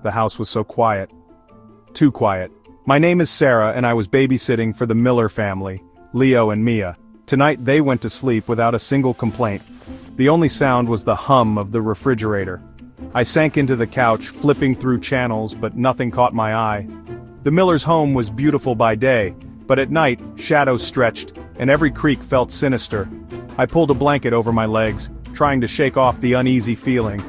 The house was so quiet. Too quiet. My name is Sarah and I was babysitting for the Miller family, Leo and Mia. Tonight they went to sleep without a single complaint. The only sound was the hum of the refrigerator. I sank into the couch, flipping through channels, but nothing caught my eye. The Miller's home was beautiful by day, but at night, shadows stretched, and every creak felt sinister. I pulled a blanket over my legs, trying to shake off the uneasy feeling.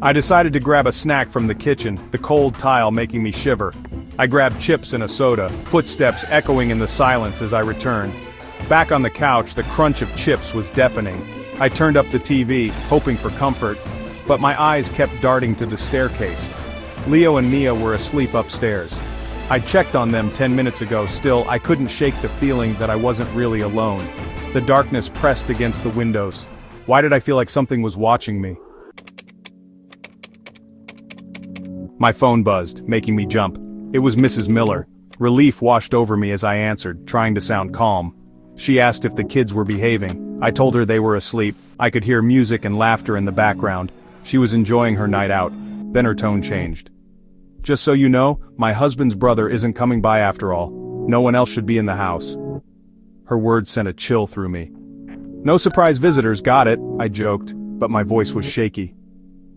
I decided to grab a snack from the kitchen, the cold tile making me shiver. I grabbed chips and a soda, footsteps echoing in the silence as I returned. Back on the couch, the crunch of chips was deafening. I turned up the TV, hoping for comfort, but my eyes kept darting to the staircase. Leo and Mia were asleep upstairs. I checked on them 10 minutes ago, still I couldn't shake the feeling that I wasn't really alone. The darkness pressed against the windows. Why did I feel like something was watching me? My phone buzzed, making me jump. It was Mrs. Miller. Relief washed over me as I answered, trying to sound calm. She asked if the kids were behaving. I told her they were asleep. I could hear music and laughter in the background. She was enjoying her night out. Then her tone changed. Just so you know, my husband's brother isn't coming by after all. No one else should be in the house. Her words sent a chill through me. No surprise visitors, got it, I joked, but my voice was shaky.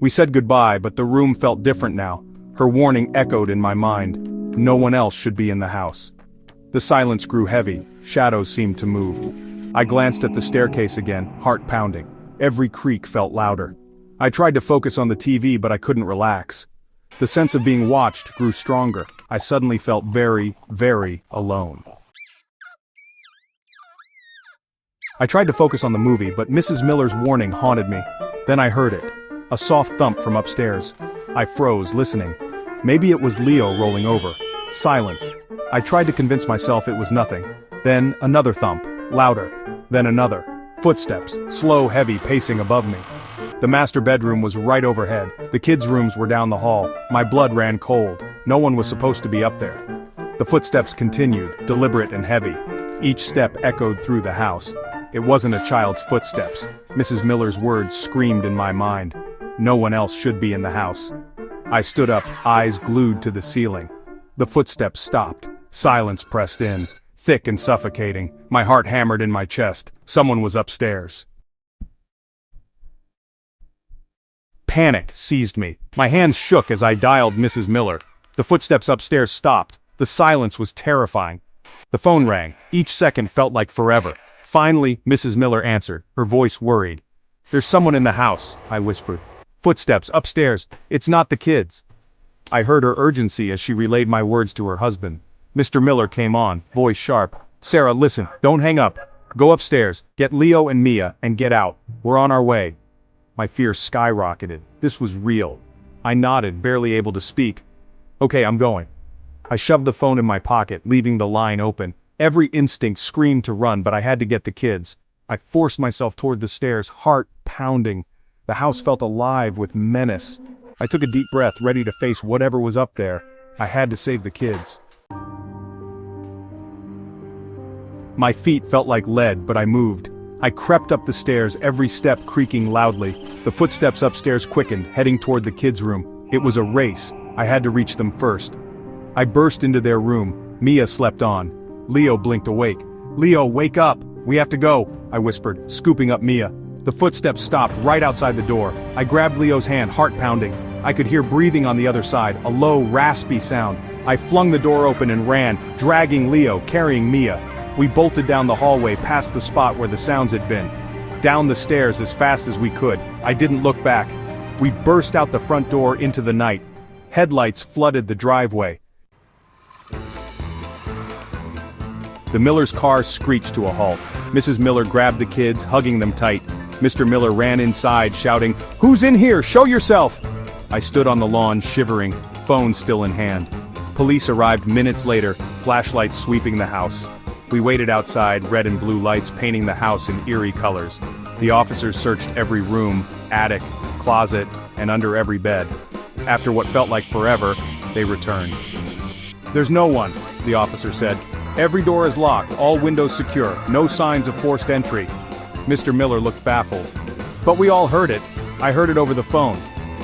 We said goodbye, but the room felt different now. Her warning echoed in my mind. No one else should be in the house. The silence grew heavy. Shadows seemed to move. I glanced at the staircase again, heart pounding. Every creak felt louder. I tried to focus on the TV, but I couldn't relax. The sense of being watched grew stronger. I suddenly felt very, very alone. I tried to focus on the movie, but Mrs. Miller's warning haunted me. Then I heard it. A soft thump from upstairs. I froze, listening. Maybe it was Leo rolling over. Silence. I tried to convince myself it was nothing. Then another thump, louder. Then another. Footsteps, slow, heavy, pacing above me. The master bedroom was right overhead. The kids' rooms were down the hall. My blood ran cold. No one was supposed to be up there. The footsteps continued, deliberate and heavy. Each step echoed through the house. It wasn't a child's footsteps. Mrs. Miller's words screamed in my mind. No one else should be in the house. I stood up, eyes glued to the ceiling. The footsteps stopped. Silence pressed in, thick and suffocating. My heart hammered in my chest. Someone was upstairs. Panic seized me. My hands shook as I dialed Mrs. Miller. The footsteps upstairs stopped. The silence was terrifying. The phone rang. Each second felt like forever. Finally, Mrs. Miller answered, her voice worried. "There's someone in the house," I whispered. "Footsteps upstairs. It's not the kids." I heard her urgency as she relayed my words to her husband. Mr. Miller came on, voice sharp. "Sarah, listen, don't hang up. Go upstairs, get Leo and Mia, and get out. We're on our way." My fear skyrocketed. This was real. I nodded, barely able to speak. "Okay, I'm going." I shoved the phone in my pocket, leaving the line open. Every instinct screamed to run, but I had to get the kids. I forced myself toward the stairs, heart pounding. The house felt alive with menace. I took a deep breath, ready to face whatever was up there. I had to save the kids. My feet felt like lead, but I moved. I crept up the stairs, every step creaking loudly. The footsteps upstairs quickened, heading toward the kids' room. It was a race. I had to reach them first. I burst into their room. Mia slept on. Leo blinked awake. "Leo, wake up! We have to go," I whispered, scooping up Mia. The footsteps stopped right outside the door. I grabbed Leo's hand, heart pounding. I could hear breathing on the other side, a low, raspy sound. I flung the door open and ran, dragging Leo, carrying Mia. We bolted down the hallway past the spot where the sounds had been. Down the stairs as fast as we could. I didn't look back. We burst out the front door into the night. Headlights flooded the driveway. The Miller's car screeched to a halt. Mrs. Miller grabbed the kids, hugging them tight. Mr. Miller ran inside, shouting, "Who's in here? Show yourself!" I stood on the lawn, shivering, phone still in hand. Police arrived minutes later, flashlights sweeping the house. We waited outside, red and blue lights painting the house in eerie colors. The officers searched every room, attic, closet, and under every bed. After what felt like forever, they returned. "There's no one," the officer said. "Every door is locked, all windows secure, no signs of forced entry." Mr. Miller looked baffled. "But we all heard it. I heard it over the phone."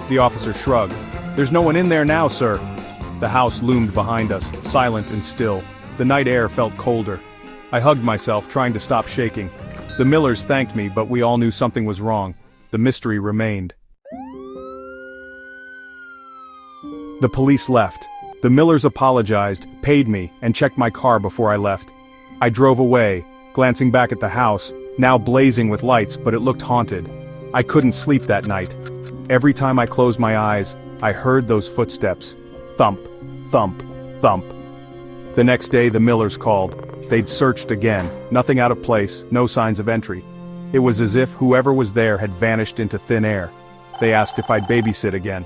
The officer shrugged. There's no one in there now, sir. The house loomed behind us, silent and still. The night air felt colder. I hugged myself, trying to stop shaking. The Millers thanked me, but we all knew something was wrong. The mystery remained. The police left. The Millers apologized, paid me, and checked my car before I left. I drove away, glancing back at the house, now blazing with lights, but it looked haunted. I couldn't sleep that night. Every time I closed my eyes, I heard those footsteps. Thump, thump, thump. The next day the Millers called. They'd searched again, nothing out of place, no signs of entry. It was as if whoever was there had vanished into thin air. They asked if I'd babysit again.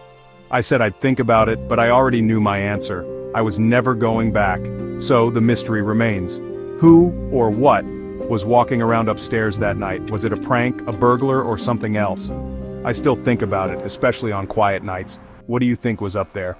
I said I'd think about it, but I already knew my answer. I was never going back. So the mystery remains. Who, or what, was walking around upstairs that night? Was it a prank, a burglar, or something else? I still think about it, especially on quiet nights. What do you think was up there?